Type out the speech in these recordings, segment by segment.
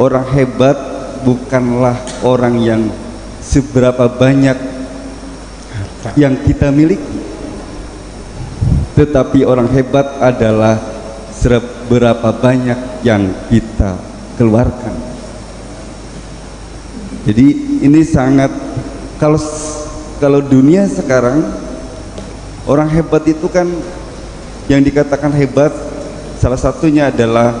orang hebat bukanlah orang yang seberapa banyak yang kita miliki, tetapi orang hebat adalah seberapa banyak yang kita keluarkan. Jadi ini sangat, kalau dunia sekarang orang hebat itu kan, yang dikatakan hebat salah satunya adalah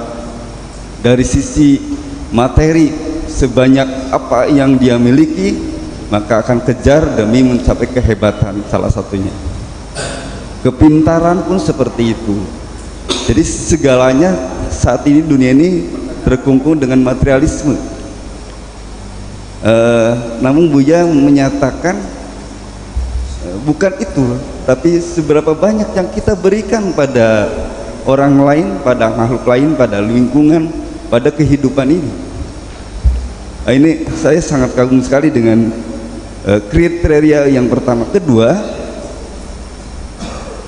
dari sisi materi, sebanyak apa yang dia miliki maka akan kejar demi mencapai kehebatan. Salah satunya kepintaran pun seperti itu. Jadi segalanya saat ini, dunia ini terkungkung dengan materialisme. Namun Buya menyatakan bukan itu, tapi seberapa banyak yang kita berikan pada orang lain, pada makhluk lain, pada lingkungan, pada kehidupan ini. Ini saya sangat kagum sekali dengan kriteria yang pertama. Kedua,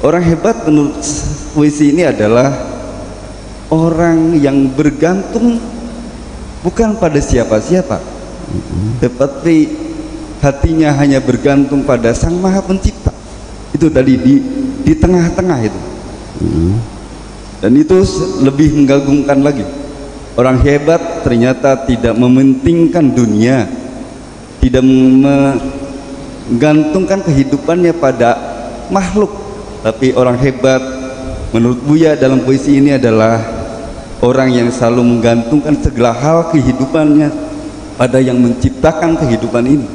orang hebat menurut puisi ini adalah orang yang bergantung bukan pada siapa-siapa, tetapi hatinya hanya bergantung pada Sang Maha Pencipta. Itu tadi di tengah-tengah itu. Dan itu lebih mengagumkan lagi. Orang hebat ternyata tidak mementingkan dunia, tidak menggantungkan kehidupannya pada makhluk, tapi orang hebat menurut Buya dalam puisi ini adalah orang yang selalu menggantungkan segala hal kehidupannya pada yang menciptakan kehidupan ini.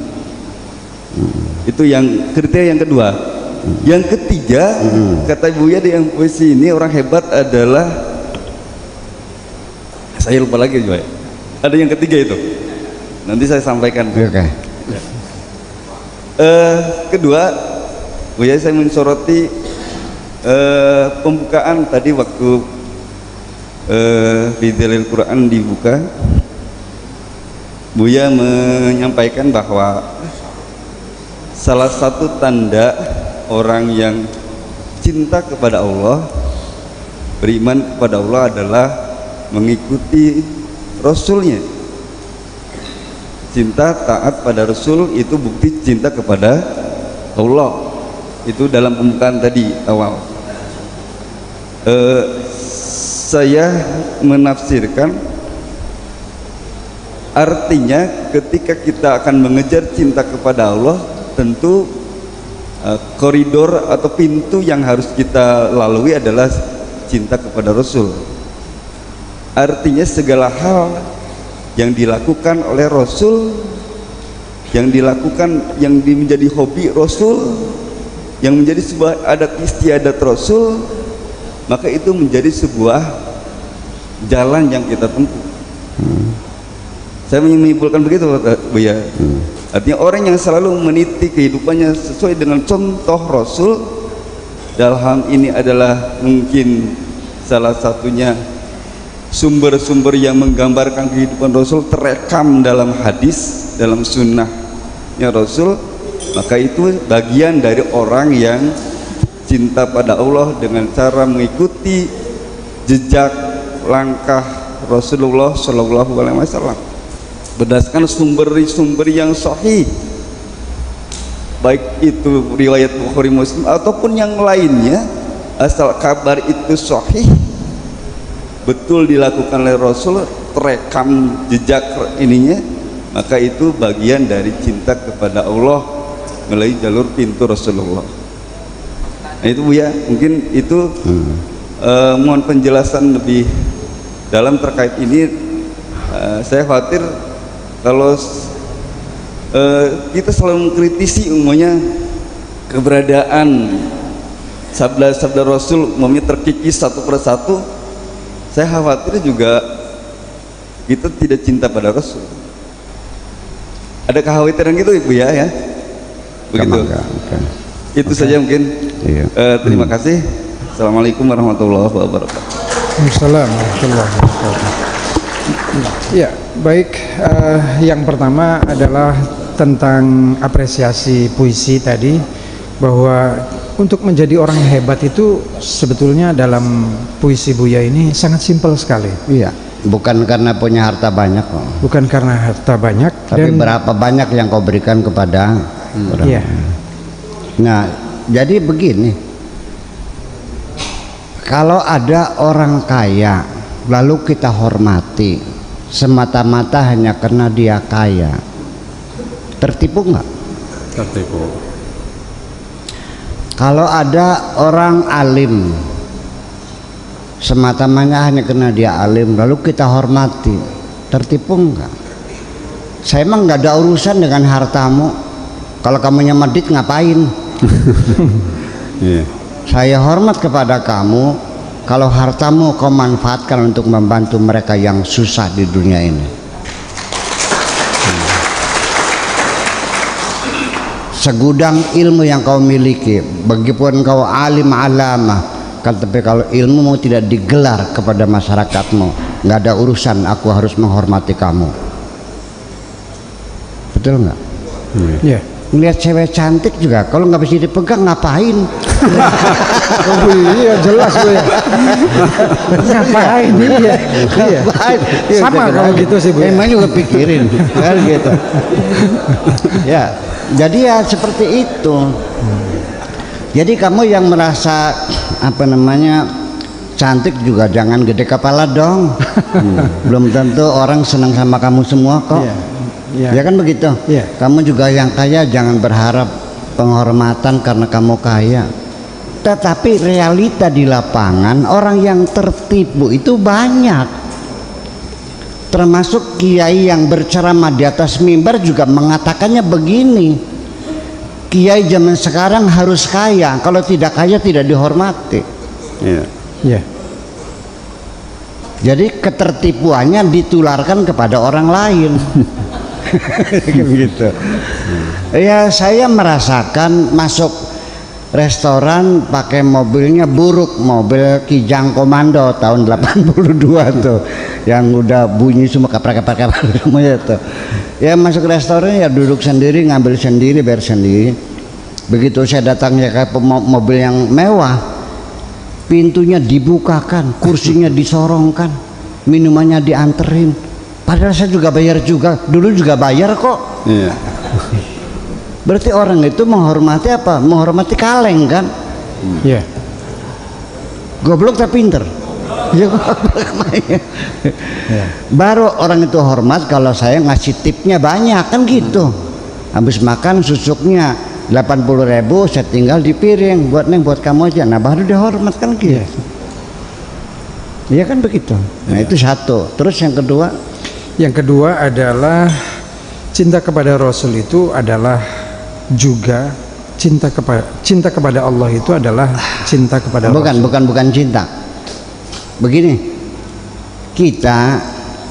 Itu yang kriteria yang kedua. Yang ketiga, kata Buya di yang puisi ini, orang hebat adalah, saya lupa lagi juga ya. Ada yang ketiga itu, nanti saya sampaikan. Oke. Kedua, Buya saya mensoroti pembukaan tadi waktu di Dalil Quran dibuka. Buya menyampaikan bahwa salah satu tanda orang yang cinta kepada Allah, beriman kepada Allah adalah mengikuti Rasulnya. Cinta taat pada Rasul itu bukti cinta kepada Allah. Itu dalam pembukaan tadi awal. Saya menafsirkan artinya ketika kita akan mengejar cinta kepada Allah, tentu koridor atau pintu yang harus kita lalui adalah cinta kepada Rasul. Artinya segala hal yang dilakukan oleh Rasul, yang dilakukan, yang menjadi hobi Rasul, yang menjadi sebuah adat istiadat Rasul, maka itu menjadi sebuah jalan yang kita tempuh. Saya menyimpulkan begitu, Bu ya. Artinya orang yang selalu meniti kehidupannya sesuai dengan contoh Rasul, dalam hal ini adalah mungkin salah satunya sumber-sumber yang menggambarkan kehidupan Rasul terekam dalam hadis, dalam sunnahnya Rasul, maka itu bagian dari orang yang cinta pada Allah dengan cara mengikuti jejak langkah Rasulullah Shallallahu Alaihi Wasallam berdasarkan sumber-sumber yang sahih, baik itu riwayat Bukhari Muslim ataupun yang lainnya, asal kabar itu sahih, betul dilakukan oleh Rasul, terekam jejak ininya, maka itu bagian dari cinta kepada Allah melalui jalur pintu Rasulullah. Nah itu Bu ya, mungkin itu mohon penjelasan lebih dalam terkait ini. Saya khawatir kalau kita selalu mengkritisi umumnya keberadaan sabda-sabda Rasul umumnya terkikis satu persatu, saya khawatir juga kita tidak cinta pada Rasul. Ada kekhawatiran gitu Ibu ya? Begitu. Itu saja mungkin. Iya. Terima kasih. Assalamualaikum warahmatullahi wabarakatuh. Waalaikumsalam warahmatullahi wabarakatuh. Ya, baik. Yang pertama adalah tentang apresiasi puisi tadi, bahwa untuk menjadi orang yang hebat itu sebetulnya dalam puisi Buya ini sangat simpel sekali. Iya. Bukan karena punya harta banyak kok. Bukan karena harta banyak. Tapi berapa banyak yang kau berikan kepada orang. Iya. Nah, jadi begini. Kalau ada orang kaya lalu kita hormati semata-mata hanya karena dia kaya, tertipu nggak? Tertipu. Kalau ada orang alim semata-mata hanya karena dia alim lalu kita hormati, tertipu enggak? Saya emang nggak ada urusan dengan hartamu. Kalau kamu nyemedit ngapain? Yeah. Saya hormat kepada kamu kalau hartamu kau manfaatkan untuk membantu mereka yang susah di dunia ini. Segudang ilmu yang kau miliki, begipun kau alim alamah, kan, tapi kalau ilmumu tidak digelar kepada masyarakatmu, nggak ada urusan aku harus menghormati kamu. Betul nggak? Iya. Ngelihat cewek cantik juga kalau nggak bisa dipegang ngapain? Oh iya jelas Bu ya. Ngapain dia? Iya. Sama kalau gitu sih Bu. Emang juga pikirin kan gitu. Ya, jadi ya seperti itu. Jadi kamu yang merasa apa namanya cantik juga jangan gede kepala dong. Belum tentu orang senang sama kamu semua kok. Iya. Ya kan begitu. Iya. Kamu juga yang kaya jangan berharap penghormatan karena kamu kaya. Tetapi realita di lapangan orang yang tertipu itu banyak. Termasuk kiai yang berceramah di atas mimbar juga mengatakannya begini. Kiai zaman sekarang harus kaya, kalau tidak kaya tidak dihormati. Iya. Iya. Jadi ketertipuannya ditularkan kepada orang lain. Gitu. Ya saya merasakan masuk restoran pakai mobilnya buruk, mobil Kijang Komando tahun 82 tuh, yang udah bunyi semua kaprak-kaprak semuanya tuh. Ya masuk restoran ya duduk sendiri, ngambil sendiri, bayar sendiri. Begitu saya datangnya ke mobil yang mewah, pintunya dibukakan, kursinya disorongkan, minumannya dianterin. Padahal saya juga bayar juga, dulu juga bayar kok. Iya. Berarti orang itu menghormati apa? Menghormati kaleng kan? Iya. Goblok tapi pinter. Ya, baru orang itu hormat kalau saya ngasih tipnya banyak kan gitu. Habis makan susuknya 80.000 saya tinggal di piring buat neng buat kamu aja. Nah baru dihormat kan gitu. Iya kan begitu. Nah itu satu. Terus yang kedua? Yang kedua adalah cinta kepada Rasul itu adalah juga cinta kepada Allah itu adalah cinta kepada Rasul. Bukan cinta. Begini, kita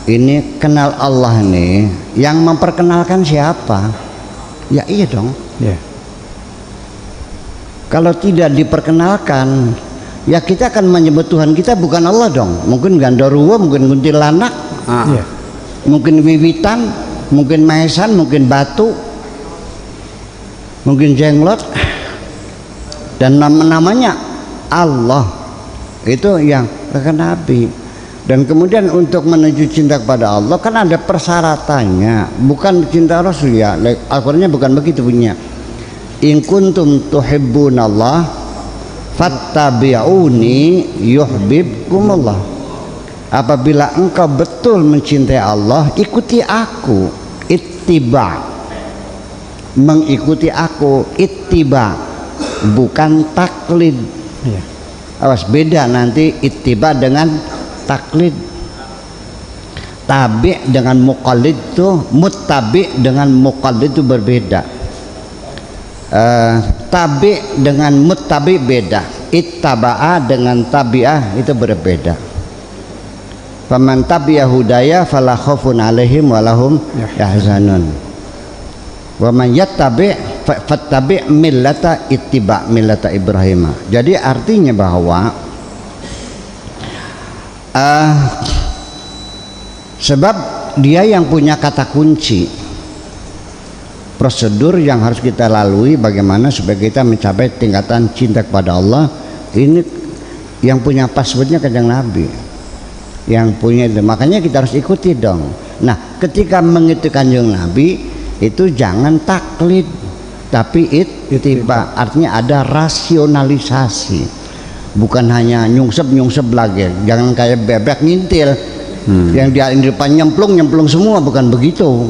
ini kenal Allah nih, yang memperkenalkan siapa? Ya iya dong. Ya. Kalau tidak diperkenalkan, ya kita akan menyebut Tuhan kita bukan Allah dong. Mungkin Gandharwa, mungkin kuntilanak, Ya. mungkin wiwitan, mungkin maesan, mungkin batu, mungkin jenglot, dan namanya Allah itu yang ke Nabi. Dan kemudian untuk menuju cinta kepada Allah kan ada persyaratannya, bukan cinta Rasul ya. Al-Qur'annya bukan begitu punya. In kuntum tuhibbunallah fattabi'uni yuhibbukumullah. Apabila engkau betul mencintai Allah, ikuti aku. Ittiba, mengikuti aku. Ittiba, bukan taklid. Ya. Awas, beda nanti ittiba dengan taklid. Tabi dengan muqallid itu, muttabi dengan muqallid itu berbeda. Tabi dengan muttabi beda. Ittaba'a dengan tabi'ah itu berbeda. Faman tabi'a hudaya fala khaufun 'alaihim wa lahum yahzanun. Wa man yattabi' fattabi' millata ittiba' millata Ibrahim. Jadi artinya bahwa sebab dia yang punya kata kunci, prosedur yang harus kita lalui bagaimana supaya kita mencapai tingkatan cinta kepada Allah, ini yang punya passwordnya Kanjeng Nabi. yang punya itu. Makanya kita harus ikuti dong. Nah, ketika mengikuti Kanjeng Nabi itu jangan taklid, tapi ittiba. Artinya ada rasionalisasi, bukan hanya nyungsep lagi. Jangan kayak bebek ngintil, yang di depan nyemplung semua, bukan begitu.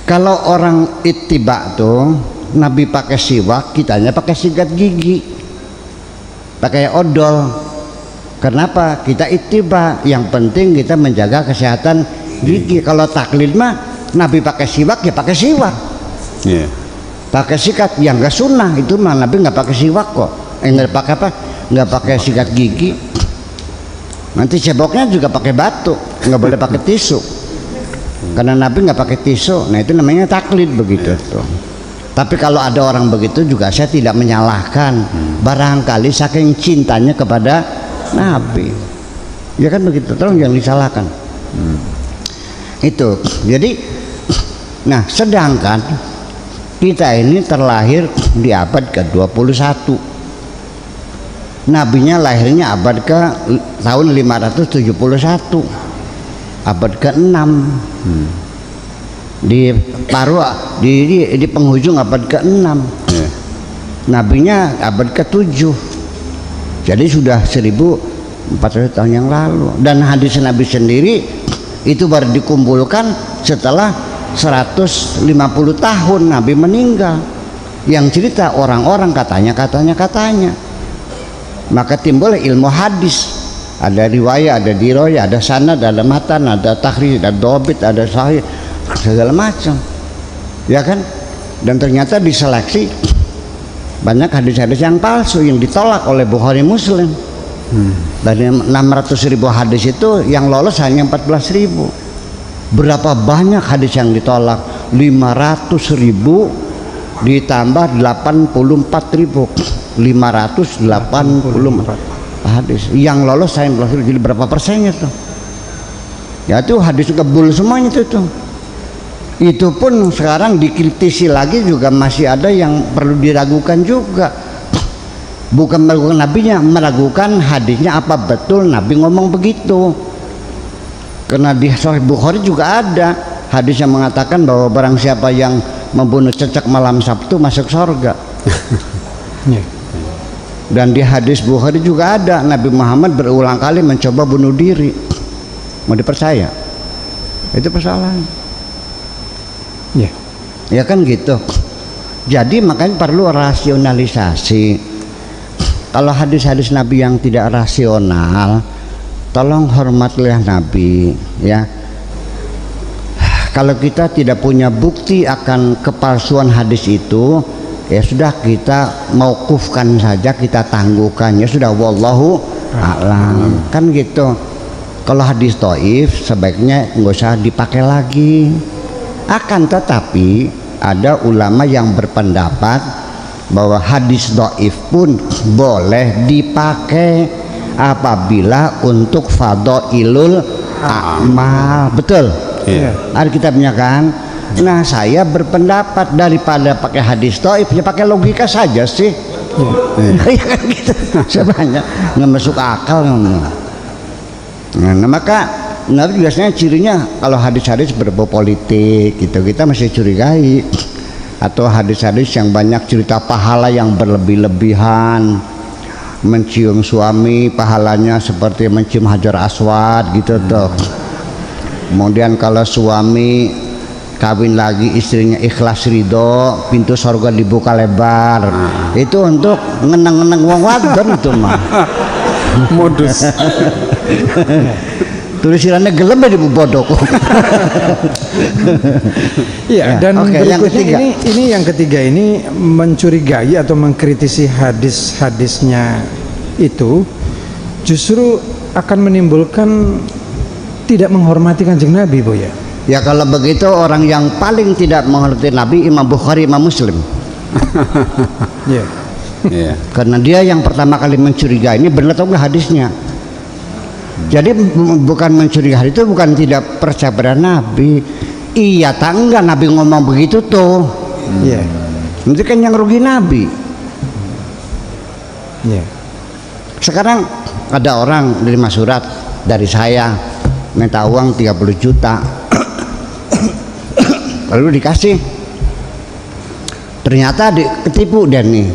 Kalau orang ittiba tuh, Nabi pakai siwak, kitanya pakai sikat gigi, pakai odol. Kenapa? Kita ittiba, yang penting kita menjaga kesehatan gigi. Kalau taklid mah Nabi pakai siwak ya pakai siwak, pakai sikat yang enggak sunnah itu mah Nabi nggak pakai siwak kok, nggak pakai apa, nggak pakai sikat gigi. Nanti ceboknya juga pakai batu, nggak boleh pakai tisu, karena Nabi nggak pakai tisu. Nah itu namanya taklid begitu tuh. Tapi kalau ada orang begitu juga saya tidak menyalahkan, barangkali saking cintanya kepada Nabi, ya kan begitu, tolong jangan disalahkan. Itu jadi, nah sedangkan kita ini terlahir di abad ke-21, Nabinya lahirnya abad ke tahun 571, abad ke-6, di paruh di penghujung abad ke-6, Nabinya abad ke-7. Jadi sudah 1400 tahun yang lalu. Dan hadis Nabi sendiri itu baru dikumpulkan setelah 150 tahun Nabi meninggal. Yang cerita orang-orang katanya. Maka timbul ilmu hadis. Ada riwayat, ada diroya, ada sanad, ada matan, ada takhrij, ada dobit, ada sahih, segala macam. Ya kan? Dan ternyata diseleksi banyak hadis-hadis yang palsu yang ditolak oleh Bukhari Muslim. Dari 600.000 hadis itu yang lolos hanya 14.000. Berapa banyak hadis yang ditolak? 500.000 ditambah 84.000, 584 hadis yang lolos saya 14.000. Jadi berapa persennya tuh? Ya itu hadis kebul semuanya tuh. Itu pun sekarang dikritisi lagi juga masih ada yang perlu diragukan juga. Bukan meragukan nabinya, meragukan hadisnya apa betul Nabi ngomong begitu. Karena di Sahih Bukhari juga ada hadis yang mengatakan bahwa barang siapa yang membunuh cecak malam Sabtu masuk surga. Dan di hadis Bukhari juga ada Nabi Muhammad berulang kali mencoba bunuh diri. Mau dipercaya? Itu persoalan. Ya kan gitu. Jadi makanya perlu rasionalisasi. Kalau hadis-hadis Nabi yang tidak rasional, tolong hormatilah Nabi ya. Kalau kita tidak punya bukti akan kepalsuan hadis itu, ya sudah kita mauqufkan saja, kita tangguhkan, ya sudah, wallahu a'lam. Kan gitu. Kalau hadis dhaif sebaiknya nggak usah dipakai lagi. Akan tetapi ada ulama yang berpendapat bahwa hadis dhaif pun boleh dipakai apabila untuk fadhailul amal. Betul? Ada kitabnya kan? Nah, saya berpendapat daripada pakai hadis dhaif ya pakai logika saja sih. Ya kan gitu. Sebanyak nggak masuk akal. Nah, maka Nabi biasanya cirinya kalau hadis-hadis berbau politik gitu kita masih curigai, atau hadis-hadis yang banyak cerita pahala yang berlebih-lebihan, mencium suami pahalanya seperti mencium Hajar Aswad gitu tuh. Kemudian kalau suami kawin lagi istrinya ikhlas ridho, pintu surga dibuka lebar. Itu untuk ngeneng-ngeneng wong wadon itu mah. Modus. Tulisannya gelem ya di bodok. Iya, dan yang berikutnya ini yang ketiga ini mencurigai atau mengkritisi hadis-hadisnya itu justru akan menimbulkan tidak menghormati Kanjeng Nabi, Bu ya. Ya kalau begitu orang yang paling tidak menghormati Nabi Imam Bukhari, Imam Muslim. Karena dia yang pertama kali mencurigai ini benar atau enggak hadisnya. Jadi bukan mencurigai itu bukan tidak percaya pada Nabi. Iya tak enggak Nabi ngomong begitu tuh. Nanti kan yang rugi Nabi. Sekarang ada orang menerima surat dari saya minta uang 30 juta lalu dikasih, ternyata ketipu. Dan nih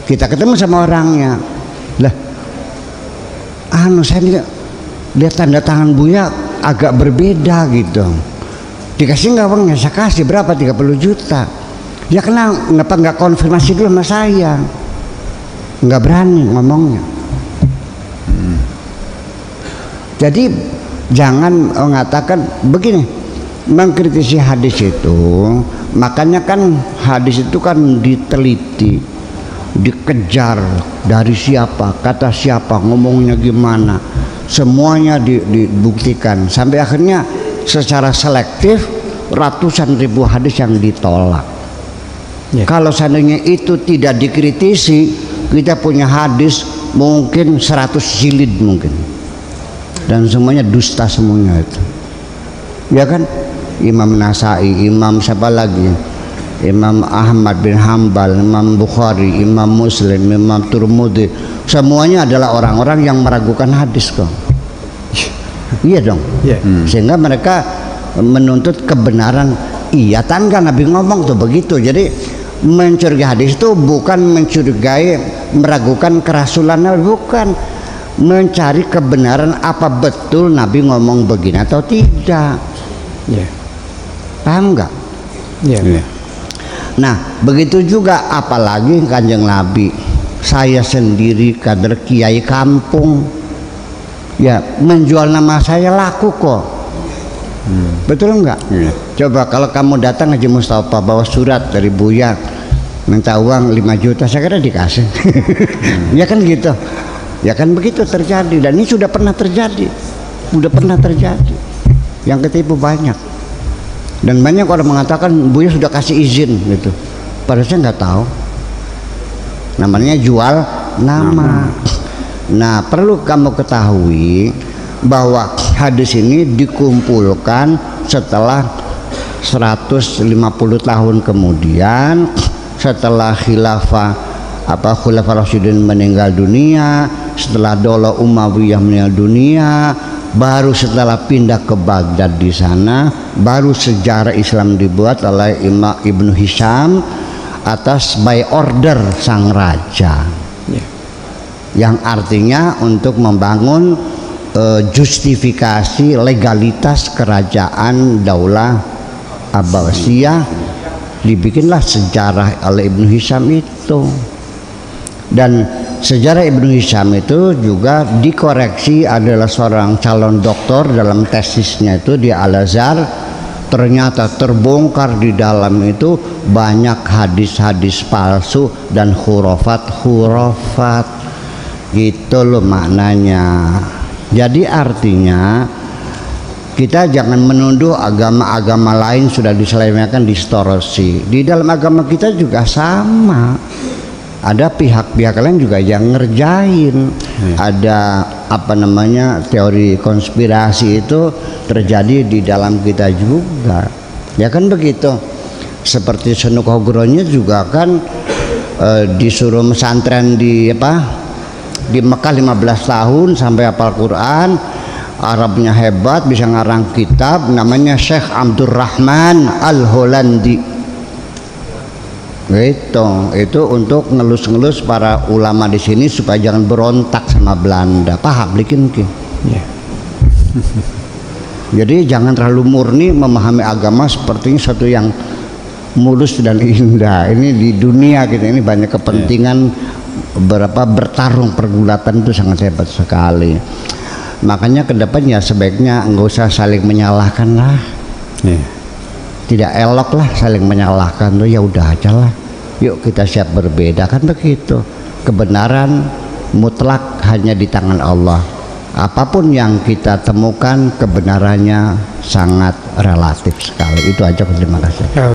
kita ketemu sama orangnya, lah saya lihat tanda tangan Buya agak berbeda gitu. Dikasih nggak uangnya? Saya kasih. Berapa? 30 juta. Ya kenapa nggak konfirmasi dulu sama saya? Nggak berani ngomongnya. Jadi jangan mengatakan begini, mengkritisi hadis itu, makanya kan hadis itu kan diteliti, dikejar dari siapa, kata siapa, ngomongnya gimana, semuanya dibuktikan sampai akhirnya secara selektif ratusan ribu hadis yang ditolak. Kalau seandainya itu tidak dikritisi, kita punya hadis mungkin 100 jilid mungkin, dan semuanya dusta semuanya itu, ya kan? Imam Nasai, Imam siapa lagi, Imam Ahmad bin Hambal, Imam Bukhari, Imam Muslim, Imam Turmudi, semuanya adalah orang-orang yang meragukan hadis kok. Iya dong. Sehingga mereka menuntut kebenaran. Iya, kan Nabi ngomong tuh begitu. Jadi mencurigai hadis itu bukan mencurigai, meragukan kerasulannya, bukan, mencari kebenaran apa betul Nabi ngomong begini atau tidak. Paham nggak? Nah, begitu juga apalagi Kanjeng Nabi. Saya sendiri kader kiai kampung, ya menjual nama saya laku kok. Betul enggak? Coba kalau kamu datang Haji Mustafa bawa surat dari Buya minta uang 5 juta, saya kira dikasih. Ya kan gitu. Ya kan begitu terjadi, dan ini sudah pernah terjadi. Yang ketipu banyak. Dan banyak orang mengatakan Buya sudah kasih izin gitu. Padahal saya nggak tahu. Namanya jual nama. Nah, perlu kamu ketahui bahwa hadis ini dikumpulkan setelah 150 tahun kemudian, setelah Khulafaur Rasyidin meninggal dunia, setelah Daulah Umayyah meninggal dunia, baru setelah pindah ke Baghdad, di sana baru sejarah Islam dibuat oleh Imam Ibnu Hisham atas by order sang raja, yang artinya untuk membangun justifikasi legalitas kerajaan Daulah Abbasiyah. Dibikinlah sejarah oleh Ibnu Hisham itu, dan sejarah Ibnu Hisham itu juga dikoreksi. Adalah seorang calon doktor, dalam tesisnya itu di Al-Azhar ternyata terbongkar di dalam itu banyak hadis-hadis palsu dan khurafat gitu loh maknanya. Jadi artinya kita jangan menuduh agama-agama lain sudah diselewengkan, distorsi. Di dalam agama kita juga sama. Ada pihak-pihak lain juga yang ngerjain. Ada teori konspirasi itu terjadi di dalam kita juga. Ya kan begitu. Seperti Senuk Hogronya juga kan disuruh pesantren di Mekah 15 tahun sampai hafal Quran. Arabnya hebat, bisa ngarang kitab, namanya Syekh Abdurrahman Al-Holandi. Itu untuk ngelus-ngelus para ulama di sini supaya jangan berontak sama Belanda. Paham bikin Jadi jangan terlalu murni memahami agama sepertinya satu yang mulus dan indah. Ini di dunia kita ini banyak kepentingan, bertarung, pergulatan itu sangat hebat sekali. Makanya kedepannya sebaiknya nggak usah saling menyalahkan lah. Tidak elok lah saling menyalahkan tuh, ya udah aja lah. Yuk kita siap berbeda, kan begitu. Kebenaran mutlak hanya di tangan Allah. Apapun yang kita temukan kebenarannya sangat relatif sekali. Itu aja, terima kasih.